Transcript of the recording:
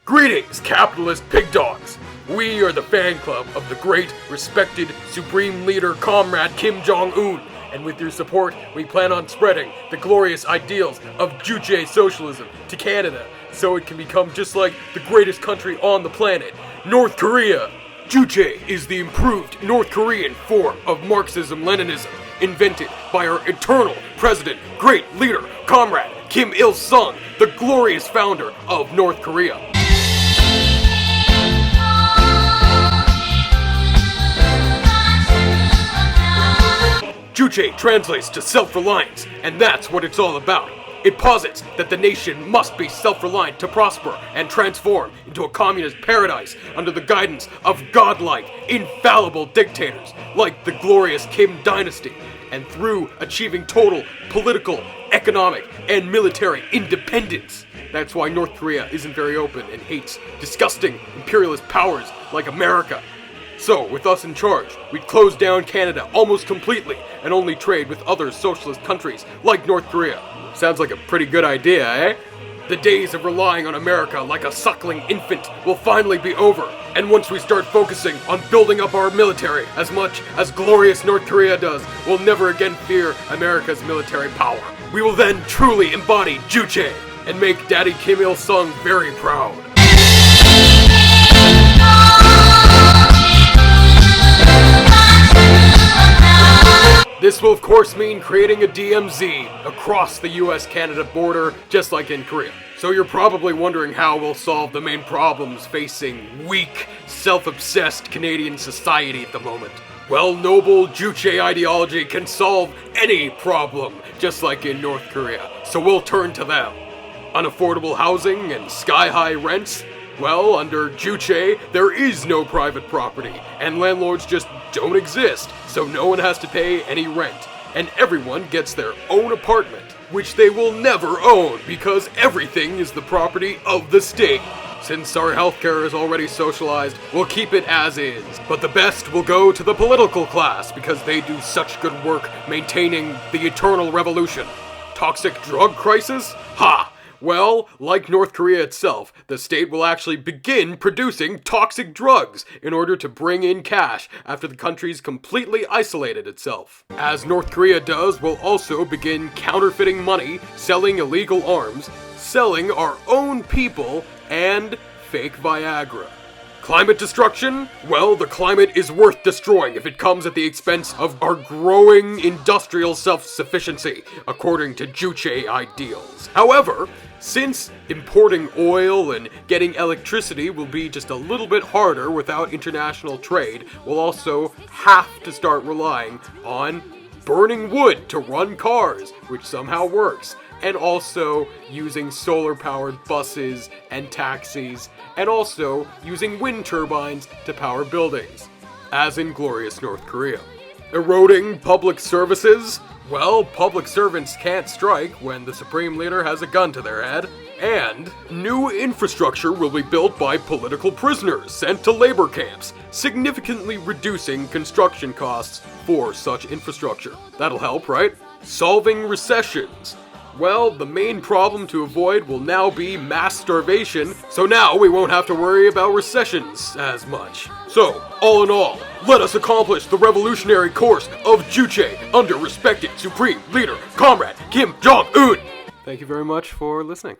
Greetings, capitalist pig dogs! We are the fan club of the great, respected, supreme leader Comrade Kim Jong-un, and with your support, we plan on spreading the glorious ideals of Juche socialism to Canada, so it can become just like the greatest country on the planet, North Korea. Juche is the improved North Korean form of Marxism-Leninism, invented by our eternal president, great leader, Comrade Kim Il-sung, the glorious founder of North Korea. Juche translates to self-reliance, and that's what it's all about. It posits that the nation must be self-reliant to prosper and transform into a communist paradise under the guidance of godlike, infallible dictators like the glorious Kim dynasty, and through achieving total political, economic, and military independence. That's why North Korea isn't very open and hates disgusting imperialist powers like America. So, with us in charge, we'd close down Canada almost completely and only trade with other socialist countries like North Korea. Sounds like a pretty good idea, eh? The days of relying on America like a suckling infant will finally be over, and once we start focusing on building up our military as much as glorious North Korea does, we'll never again fear America's military power. We will then truly embody Juche and make Daddy Kim Il-sung very proud. This will of course mean creating a DMZ across the US-Canada border, just like in Korea. So you're probably wondering how we'll solve the main problems facing weak, self-obsessed Canadian society at the moment. Well, noble Juche ideology can solve any problem, just like in North Korea, so we'll turn to them. Unaffordable housing and sky-high rents? Well, under Juche, there is no private property, and landlords just don't exist, so no one has to pay any rent, and everyone gets their own apartment, which they will never own because everything is the property of the state. Since our healthcare is already socialized, we'll keep it as is, but the best will go to the political class because they do such good work maintaining the eternal revolution. Toxic drug crisis? Ha! Well, like North Korea itself, the state will actually begin producing toxic drugs in order to bring in cash after the country's completely isolated itself. As North Korea does, we'll also begin counterfeiting money, selling illegal arms, selling our own people, and fake Viagra. Climate destruction? Well, the climate is worth destroying if it comes at the expense of our growing industrial self-sufficiency, according to Juche ideals. However, since importing oil and getting electricity will be just a little bit harder without international trade, we'll also have to start relying on burning wood to run cars, which somehow works, and also using solar-powered buses and taxis, and also using wind turbines to power buildings, as in glorious North Korea. Eroding public services? Well, public servants can't strike when the Supreme Leader has a gun to their head. And new infrastructure will be built by political prisoners sent to labor camps, significantly reducing construction costs for such infrastructure. That'll help, right? Solving recessions. Well, the main problem to avoid will now be mass starvation, so now we won't have to worry about recessions as much. So, all in all, let us accomplish the revolutionary course of Juche under respected Supreme Leader Comrade Kim Jong-un! Thank you very much for listening.